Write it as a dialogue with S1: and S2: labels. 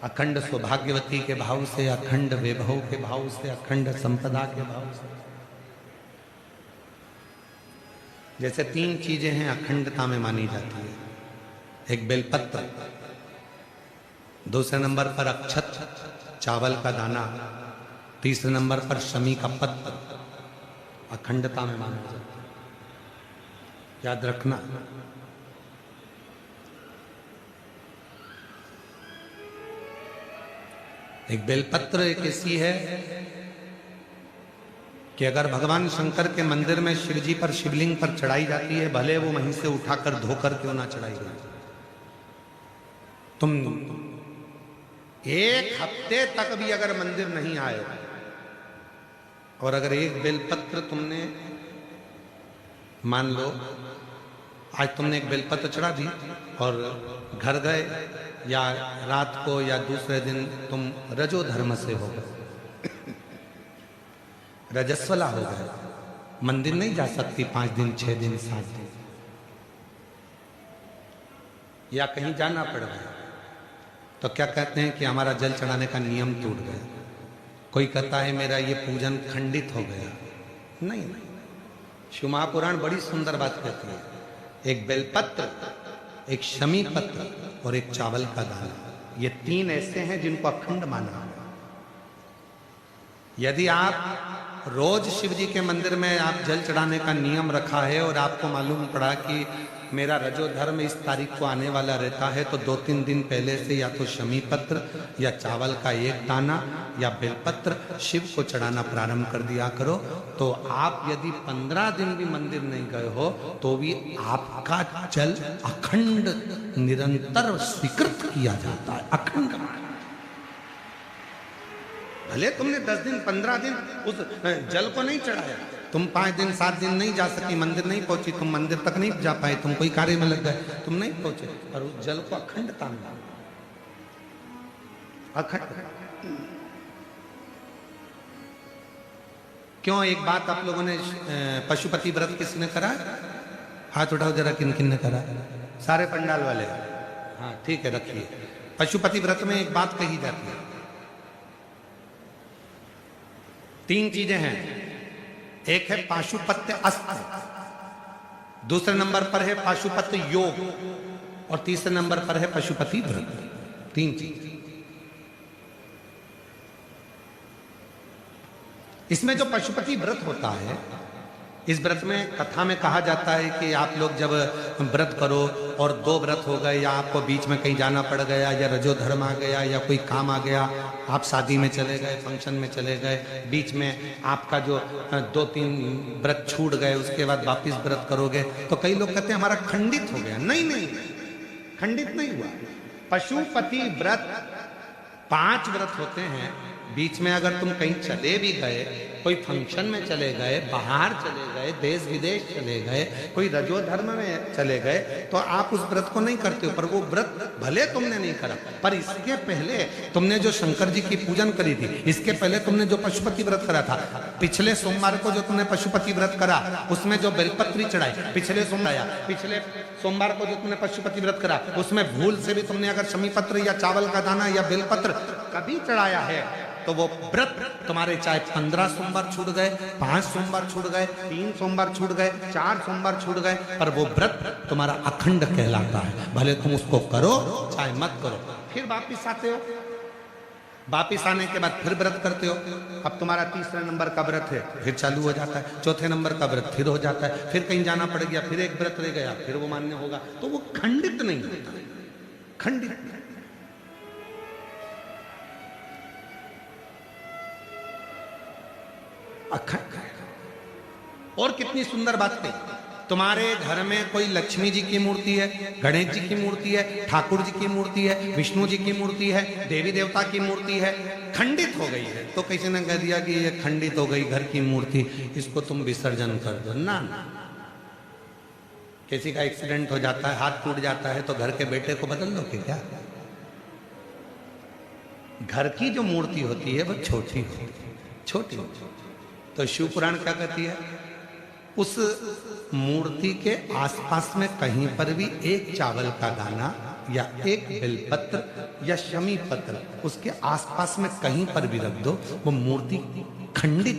S1: अखंड सौभाग्यवती के भाव से, अखंड वैभव के भाव से, अखंड संपदा के भाव से। जैसे 3 चीजें हैं अखंडता में मानी जाती है। एक बेलपत्र, दूसरे नंबर पर अक्षत चावल का दाना, तीसरे नंबर पर शमी का पत्र अखंडता में माना जाता है। याद रखना। एक बेलपत्र एक ऐसी है कि अगर भगवान शंकर के मंदिर में शिव जी पर शिवलिंग पर चढ़ाई जाती है, भले वो वहीं से उठाकर धोकर क्यों ना चढ़ाई जाए, तुम 1 हफ्ते तक भी अगर मंदिर नहीं आए और अगर एक बेलपत्र तुमने, मान लो आज तुमने एक बेलपत्र चढ़ा दी और घर गए, या रात को या दूसरे दिन तुम रजो धर्म से हो गए, रजस्वला हो गए, मंदिर नहीं जा सकती 5 दिन 6 दिन 7 दिन, या कहीं जाना पड़ गया, तो क्या कहते हैं कि हमारा जल चढ़ाने का नियम टूट गया। कोई कहता है मेरा ये पूजन खंडित हो गया। नहीं, शिव महापुराण बड़ी सुंदर बात कहती है। एक बेलपत्र, एक शमी पत्र और एक चावल का दाना, ये 3 ऐसे हैं जिनको अखंड माना है। यदि आप रोज शिव जी के मंदिर में आप जल चढ़ाने का नियम रखा है और आपको मालूम पड़ा कि मेरा रजो धर्म इस तारीख को आने वाला रहता है, तो 2-3 दिन पहले से या तो शमी पत्र या चावल का एक दाना या बेलपत्र शिव को चढ़ाना प्रारंभ कर दिया करो। तो आप यदि 15 दिन भी मंदिर नहीं गए हो तो भी आपका जल अखंड निरंतर स्वीकृत किया जाता है। अखंड, भले तुमने 10 दिन 15 दिन उस जल को नहीं चढ़ाया, तुम 5 दिन 7 दिन नहीं जा सकी, मंदिर नहीं पहुंची, तुम मंदिर तक नहीं जा पाए, तुम कोई कार्य में लग गए, तुम नहीं पहुंचे, और उस जल को अखंडता में, अखंड। क्यों? एक बात आप लोगों ने, पशुपति व्रत किसने करा? हाथ उठाओ जरा, किन किन ने करा? सारे पंडाल वाले। हाँ ठीक है, रखिए। पशुपति व्रत में एक बात कही जाती है, 3 चीजें हैं। एक है पाशुपत्य अस्त्र, दूसरे नंबर पर है पाशुपत्य योग, और तीसरे नंबर पर है पशुपति व्रत। 3 चीज। इसमें जो पशुपति व्रत होता है, इस व्रत में कथा में कहा जाता है कि आप लोग जब व्रत करो और 2 व्रत हो गए, या आपको बीच में कहीं जाना पड़ गया, या रजो धर्म आ गया, या कोई काम आ गया, आप शादी में चले गए, फंक्शन में चले गए, बीच में आपका जो 2-3 व्रत छूट गए, उसके बाद वापिस व्रत करोगे, तो कई लोग कहते हैं हमारा खंडित हो गया। नहीं नहीं, खंडित नहीं हुआ। पशुपति व्रत 5 व्रत होते हैं। बीच में अगर तुम कहीं चले भी गए, कोई फंक्शन में चले गए, बाहर चले गए, देश विदेश चले गए, कोई रजो धर्म में चले गए, तो आप उस व्रत को नहीं करते हो। पर वो व्रत भले तुमने नहीं करा, पर इसके पहले तुमने जो शंकर जी की पूजन करी थी, इसके पहले तुमने जो पशुपति व्रत करा था, पिछले सोमवार को जो तुमने पशुपति व्रत करा, उसमें जो बेलपत्री चढ़ाई, पिछले सोमवार को जो तुमने पशुपति व्रत करा, उसमें भूल से भी तुमने अगर शमी पत्र या चावल का दाना या बेलपत्र कभी चढ़ाया है, तो वो व्रत तुम्हारे चाहे 15 सोमवार छूट गए, 5 सोमवार छूट गए, 3 सोमवार छूट गए, 4 सोमवार छूट गए, पर वो व्रत तुम्हारा अखंड कहलाता है। भले तुम उसको करो चाहे मत करो। फिर वापिस आते हो, वापिस आने के बाद फिर व्रत करते हो। अब तुम्हारा 3रे नंबर का व्रत है, फिर चालू हो जाता है। 4थे नंबर का व्रत फिर हो जाता है। फिर कहीं जाना पड़ गया, फिर एक व्रत रह गया, फिर वो मान्य होगा। तो वो खंडित नहीं होता, खंडित नहीं। और कितनी सुंदर बात कही। तुम्हारे घर में कोई लक्ष्मी जी की मूर्ति है, गणेश जी की मूर्ति है, ठाकुर जी की मूर्ति है, विष्णु जी की मूर्ति है, देवी देवता की मूर्ति है, खंडित हो गई है, तो किसी ने कह दिया कि ये खंडित हो गई घर की मूर्ति, इसको तुम विसर्जन कर दो। ना, किसी का एक्सीडेंट हो जाता है, हाथ टूट जाता है, तो घर के बेटे को बदल दो कि क्या? घर की जो मूर्ति होती है वो छोटी होती है, छोटी होती है। तो शिव पुराण क्या कहती है? उस मूर्ति के आसपास में कहीं पर भी एक चावल का दाना या एक बेलपत्र या शमी पत्र उसके आसपास में कहीं पर भी रख दो, वो मूर्ति खंडित